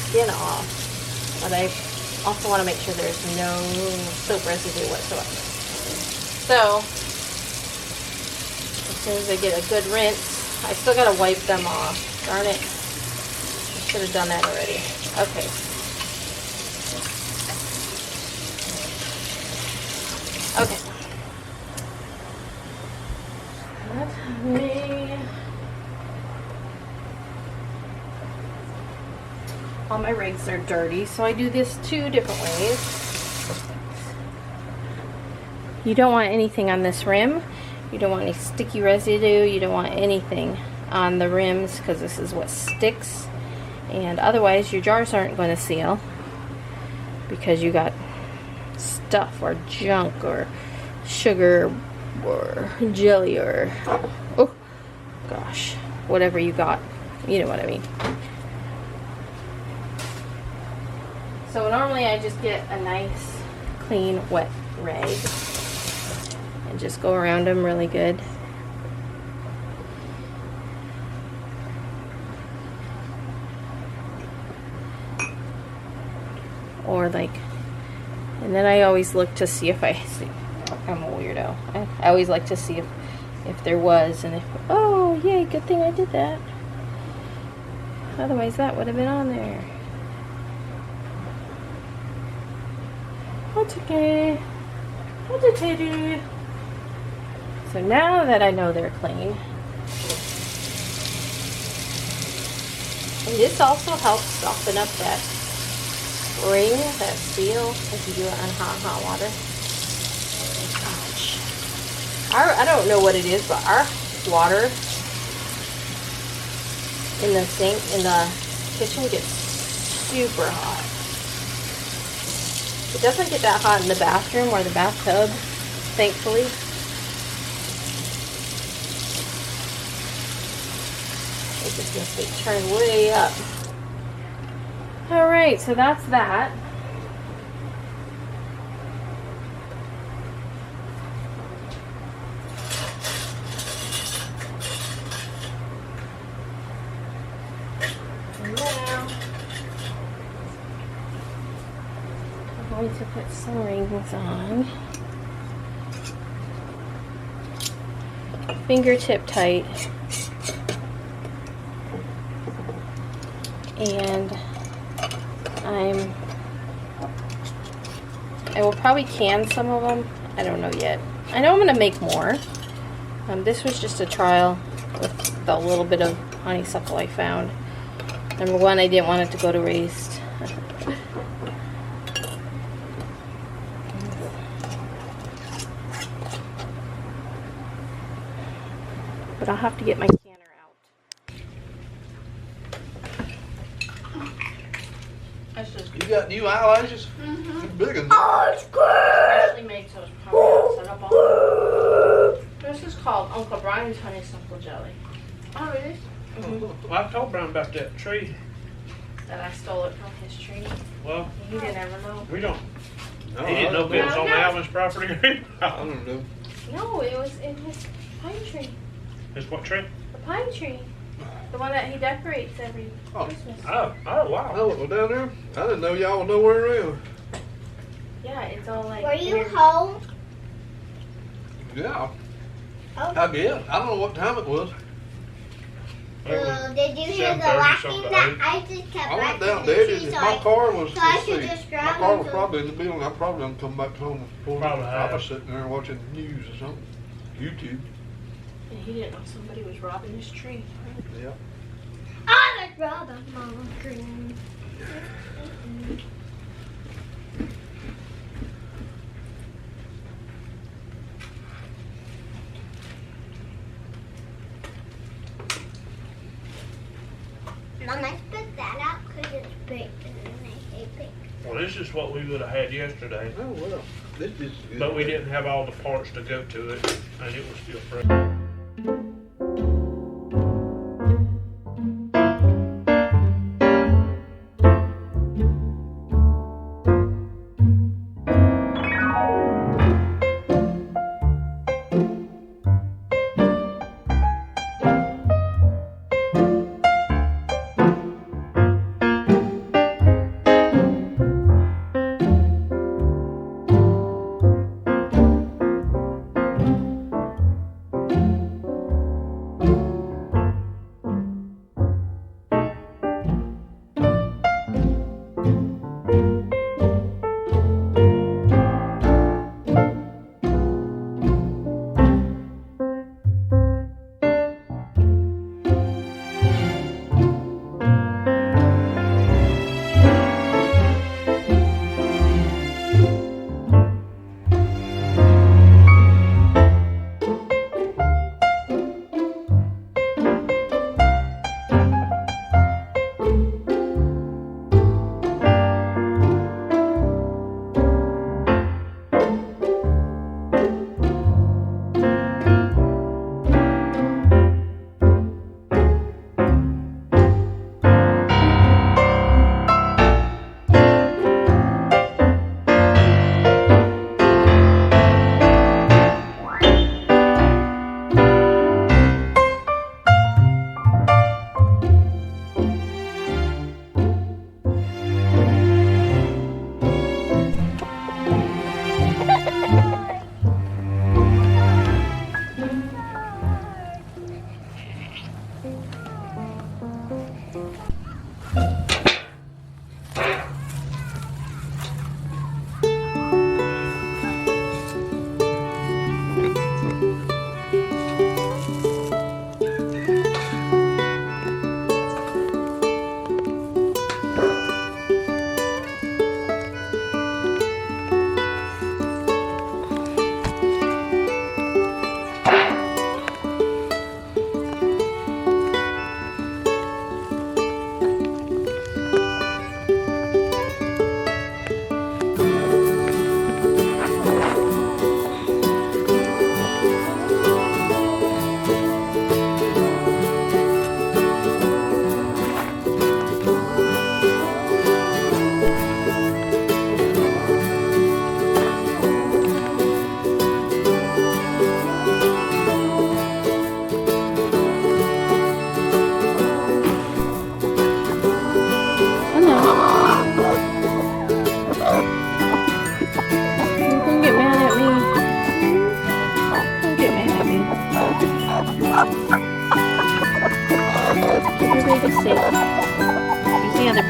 skin off. But I also want to make sure there's no soap residue whatsoever. So, as soon as I get a good rinse, I still got to wipe them off. Darn it. I should have done that already. Okay. Okay. Let me... All my rigs are dirty, so I do this 2 different ways. You don't want anything on this rim, You don't want any sticky residue. You don't want anything on the rims because this is what sticks. And otherwise your jars aren't going to seal because you got stuff or junk or sugar or jelly or, oh gosh, whatever you got. You know what I mean. So normally I just get a nice, clean, wet rag and just go around them really good. Or like, and then I always look to see if I see, I'm a weirdo. I always like to see if there was, and if, oh yay, good thing I did that. Otherwise that would have been on there. That's okay. That's okay. So now that I know they're clean, and this also helps soften up that ring, that seal, if you do it on hot water. Gosh. I don't know what it is, but our water in the sink, in the kitchen, gets super hot. It doesn't get that hot in the bathroom or the bathtub, thankfully. It just must be turned way up. Alright, so that's that. And now I'm going to put some rings on. Fingertip tight. And I will probably can some of them. I don't know yet. I know I'm going to make more. This was just a trial with the little bit of honeysuckle I found. Number one, I didn't want it to go to waste. But I'll have to get my canner out. You got new eyelashes? Mm-hmm. Big ones. Oh, it's good. Freshly made, so it's probably not set up all. This is called Uncle Brian's honeysuckle jelly. Oh, really? Well, I told Brian about that tree. That I stole it from his tree. Well, He didn't ever know. we don't. No, He didn't know if it was on Alvin's property. I don't know. No, it was in his pine tree. His what tree? The pine tree. The one that he decorates every Christmas. Oh, wow. Oh, well, down there? I didn't know y'all were nowhere around. Yeah, it's all like. Were you weird. home? Yeah, Oh. I guess. I don't know what time it was. Did you hear the 7:30 laughing something. that I just kept I went laughing down in there. the tree, If so my car was, so I let's should see, just my grab car was into- probably in the building. I probably done come back home and pulled it. Probably I was have. sitting there watching the news or something. YouTube. And he didn't know somebody was robbing his tree. Yeah. I would rather Mama Green. Mom, I put that out because it's big and then I say big. Well, this is what we would have had yesterday. Oh, well. This is good. But we didn't have all the parts to go to it, and it was still fresh.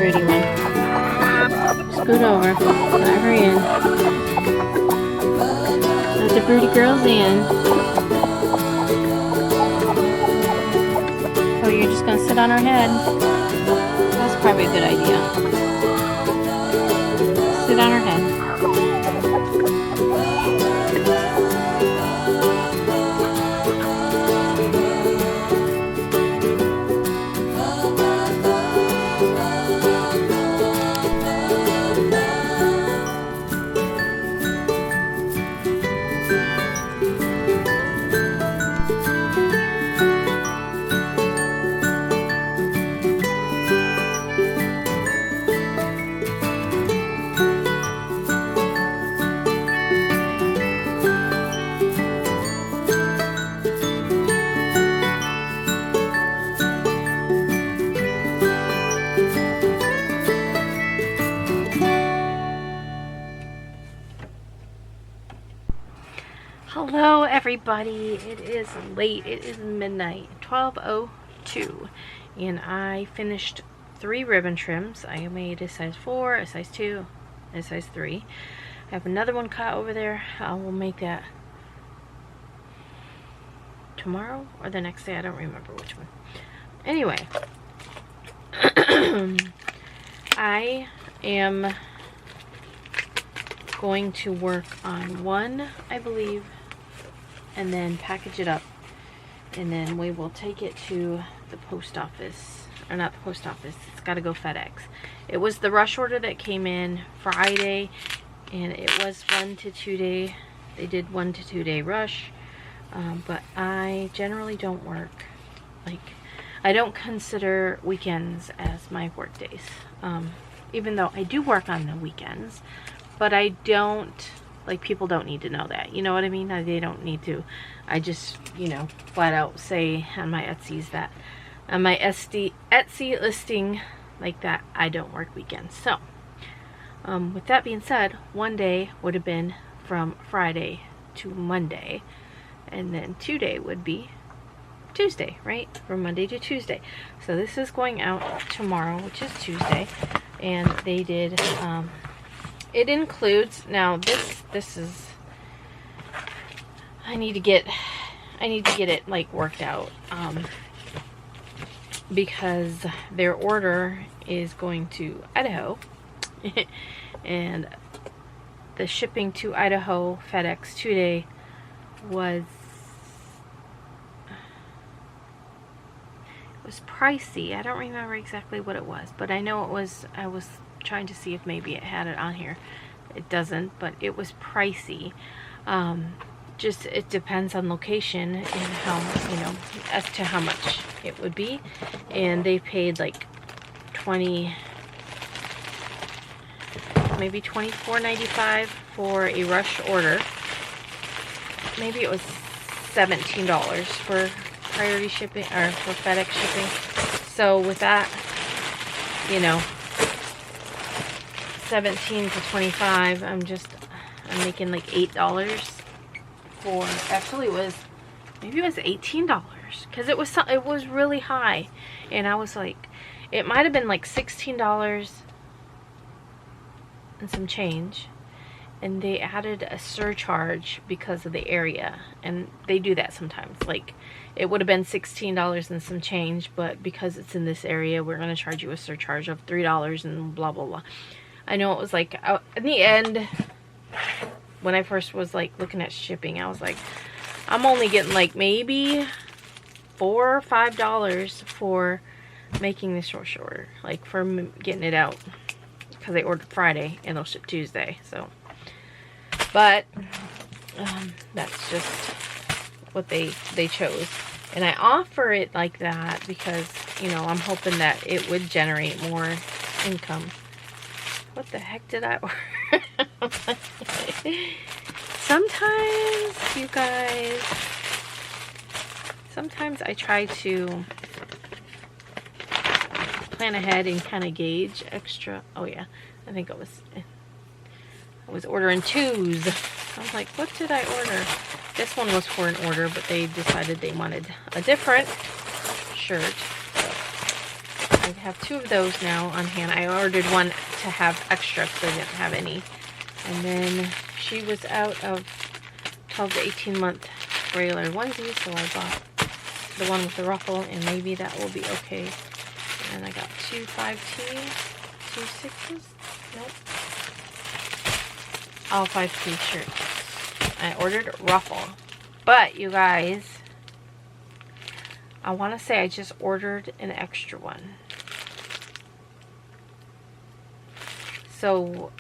pretty one. Scoot over. Let her in. Let the pretty girls in. Oh, you're just gonna sit on her head? That's probably a good idea. Sit on her head. Hello everybody, it is late, it is midnight, 12:02, and I finished 3 ribbon trims. I made a size 4, a size 2, and a size 3. I have another one cut over there. I will make that tomorrow or the next day, I don't remember which one. Anyway, I am going to work on one, I believe, and then package it up, and then we will take it to the post office, or not the post office, it's got to go FedEx. It was the rush order that came in Friday, and it was 1 to 2 day, they did 1 to 2 day rush, but I generally don't work, like, I don't consider weekends as my work days, even though I do work on the weekends, but I don't, like, people don't need to know that, you know what I mean? They don't need to. I just, you know, flat out say on my Etsy's that, on my Etsy listing, like that, I don't work weekends. So, with that being said, one day would have been from Friday to Monday, and then 2 day would be Tuesday, right? From Monday to Tuesday. So this is going out tomorrow, which is Tuesday, and they did, it includes, now this is, I need to get it like worked out, because their order is going to Idaho, and the shipping to Idaho FedEx 2 day was pricey. I don't remember exactly what it was, but I know it was, I was trying to see if maybe it had it on here. It doesn't, but it was pricey. Just, it depends on location and how, you know, as to how much it would be. And they paid like maybe $24.95 for a rush order. Maybe it was $17 for priority shipping, or for FedEx shipping. So with that, you know, 17 to 25, I'm making like $8 for, actually it was, maybe it was $18, because it was really high, and I was like, it might have been like $16 and some change, and they added a surcharge because of the area, and they do that sometimes. Like, it would have been $16 and some change, but because it's in this area, we're going to charge you a surcharge of $3 and blah blah blah. I know it was like, in the end, when I first was like looking at shipping, I was like, I'm only getting like maybe $4 or $5 for making this short order, like for getting it out, because they ordered Friday and they'll ship Tuesday. So, but that's just what they chose, and I offer it like that because, you know, I'm hoping that it would generate more income. What the heck did I order? Sometimes, you guys, sometimes I try to plan ahead and kind of gauge extra. Oh yeah, I think I was ordering 2s. I was like, what did I order? This one was for an order, but they decided they wanted a different shirt. So I have 2 of those now on hand. I ordered one to have extra because I didn't have any. And then she was out of 12 to 18 month regular onesie, so I bought the one with the ruffle, and maybe that will be okay. And I got 2 5T, 2 6s. Nope. All 5T shirts. I ordered ruffle. But, you guys, I want to say I just ordered an extra one. So,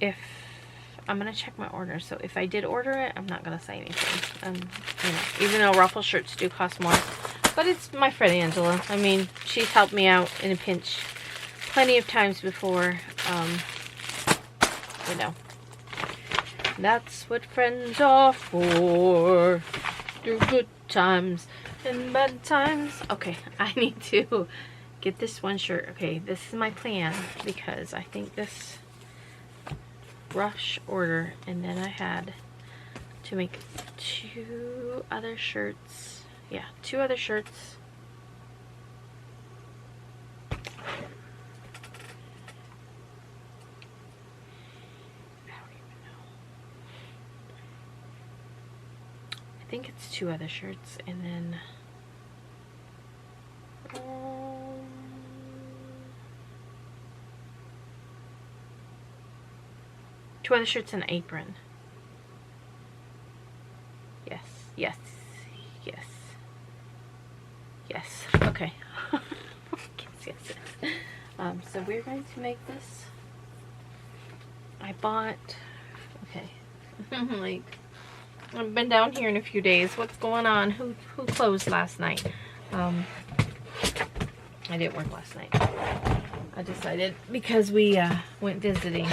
if I'm going to check my order. So, if I did order it, I'm not going to say anything. You know, even though ruffle shirts do cost more. But it's my friend Angela. I mean, she's helped me out in a pinch plenty of times before. You know. That's what friends are for. Through good times and bad times. Okay, I need to get this one shirt. Okay, this is my plan because I think this rush order, and then I had to make 2 other shirts. Yeah, 2 other shirts. I think it's 2 other shirts, and then 2 other shirts and an apron. Yes, yes, yes, yes. Okay. yes. So we're going to make this. I bought. Okay. Like. I've been down here in a few days. What's going on? Who closed last night? I didn't work last night. I decided because we went visiting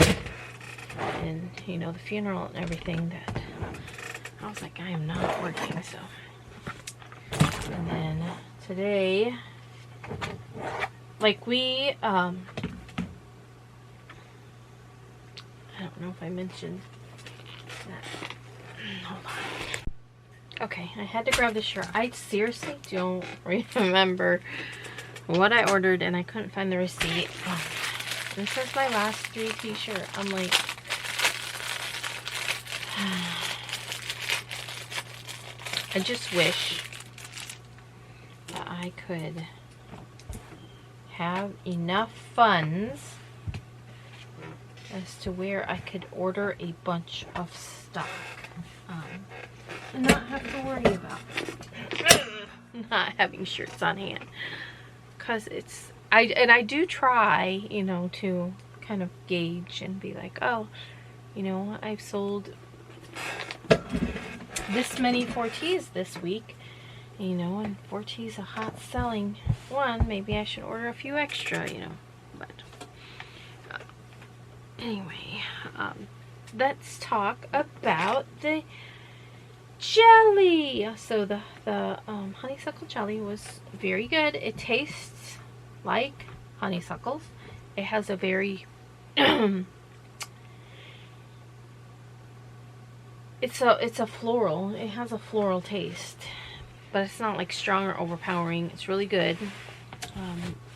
and, you know, the funeral and everything, that I was like, I am not working. So, and then today, like we I don't know if I mentioned that. Hold on. Okay, I had to grab this shirt. I seriously don't remember what I ordered, and I couldn't find the receipt. Oh, this is my last 3 t-shirt. I'm like, I just wish that I could have enough funds as to where I could order a bunch of stuff. And not have to worry about not having shirts on hand, because it's I do try, you know, to kind of gauge and be like, oh, you know, I've sold this many 4Ts this week, you know, and 4T is a hot selling one. Maybe I should order a few extra, you know. But anyway, let's talk about the jelly. So the honeysuckle jelly was very good. It tastes like honeysuckles. It has a very it's a floral. It has a floral taste, but it's not like strong or overpowering. It's really good.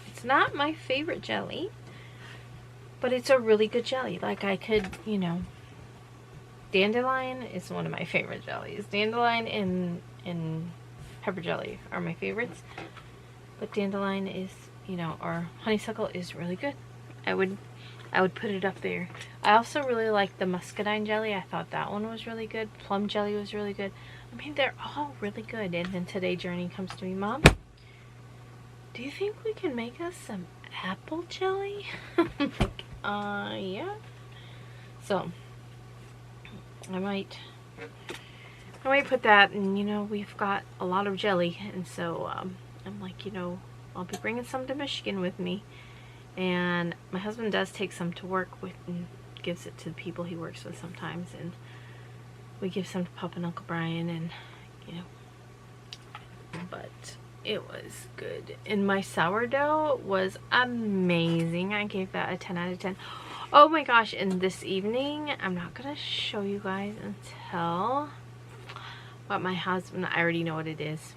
It's not my favorite jelly, but it's a really good jelly. Like, I could, you know, dandelion is one of my favorite jellies. Dandelion and pepper jelly are my favorites. But dandelion is, you know, or honeysuckle is really good. I would put it up there. I also really like the muscadine jelly. I thought that one was really good. Plum jelly was really good. I mean, they're all really good. And then today Journey comes to me, Mom, do you think we can make us some apple jelly? Like, yeah. So I might put that, and, you know, we've got a lot of jelly, and so I'm like, you know, I'll be bringing some to Michigan with me, and my husband does take some to work with and gives it to the people he works with sometimes, and we give some to Papa and Uncle Brian, and, you know, but it was good. And my sourdough was amazing. I gave that a 10 out of 10. Oh my gosh, and this evening, I'm not going to show you guys until what my husband, I already know what it is.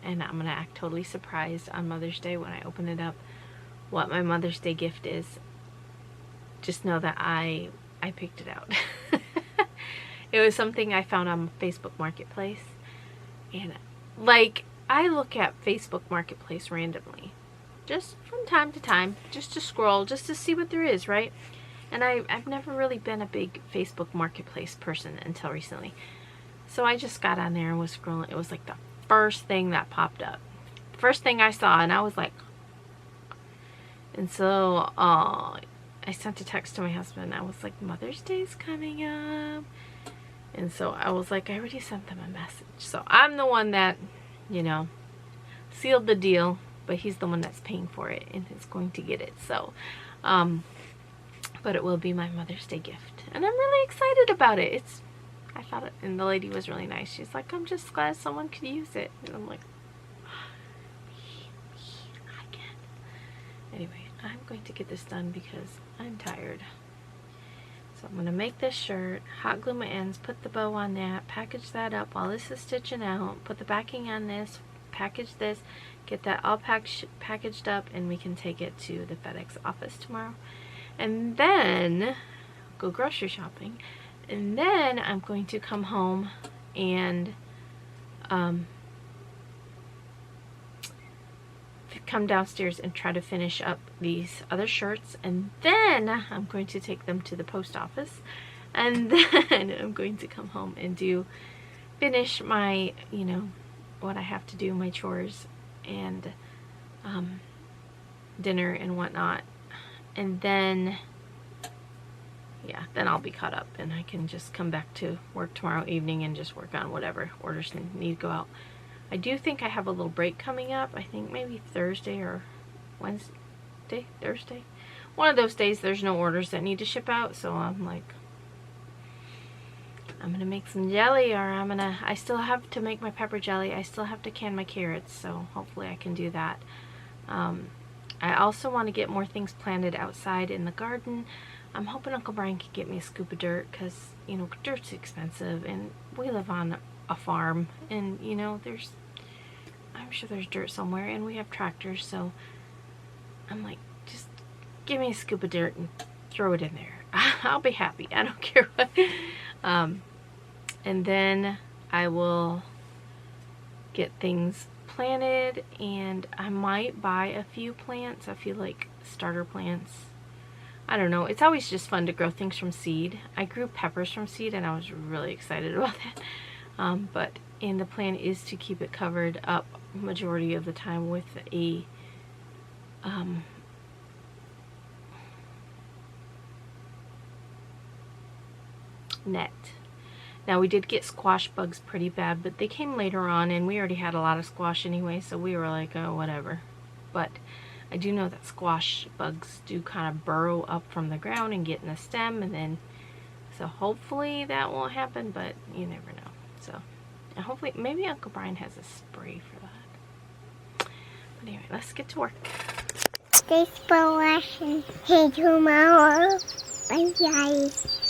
and I'm gonna act totally surprised on Mother's Day when I open it up what my Mother's Day gift is. Just know that I picked it out. It was something I found on Facebook Marketplace, and like, I look at Facebook Marketplace randomly, just from time to time, just to scroll, just to see what there is, right? And I've never really been a big Facebook Marketplace person until recently. So I just got on there and was scrolling. It was like the first thing that popped up. First thing I saw, and I was like, and so I sent a text to my husband. I was like, Mother's Day's coming up. And so I was like, I already sent them a message. So I'm the one that, you know, sealed the deal, but he's the one that's paying for it and is going to get it. So, but it will be my Mother's Day gift. And I'm really excited about it. I thought it, and the lady was really nice. She's like, I'm just glad someone could use it. And I'm like, I can. Anyway, I'm going to get this done because I'm tired. So I'm going to make this shirt, hot glue my ends, put the bow on that, package that up while this is stitching out, put the backing on this, package this, get that all packaged up, and we can take it to the FedEx office tomorrow. And then go grocery shopping. And then I'm going to come home and come downstairs and try to finish up these other shirts, and then I'm going to take them to the post office, and then I'm going to come home and finish my, you know, what I have to do, my chores and dinner and whatnot, and then yeah, then I'll be caught up and I can just come back to work tomorrow evening and just work on whatever orders need to go out. I do think I have a little break coming up. I think maybe Thursday or Wednesday, Thursday. One of those days there's no orders that need to ship out, so I'm like, I'm gonna make some jelly, or I still have to make my pepper jelly. I still have to can my carrots, so hopefully I can do that. I also want to get more things planted outside in the garden. I'm hoping Uncle Brian can get me a scoop of dirt, because, you know, dirt's expensive, and we live on a farm, and, you know, I'm sure there's dirt somewhere, and we have tractors, so I'm like, just give me a scoop of dirt and throw it in there. I'll be happy. I don't care what. And then I will get things planted, and I might buy a few plants, a few like starter plants. I don't know. It's always just fun to grow things from seed. I grew peppers from seed, and I was really excited about that. And the plan is to keep it covered up majority of the time with a net. Now, we did get squash bugs pretty bad, but they came later on, and we already had a lot of squash anyway, so we were like, oh, whatever. But I do know that squash bugs do kind of burrow up from the ground and get in the stem, and then, so hopefully that won't happen, but you never know. So, and hopefully, maybe Uncle Brian has a spray for that. But anyway, let's get to work. Thanks for watching. See you tomorrow. Bye, guys.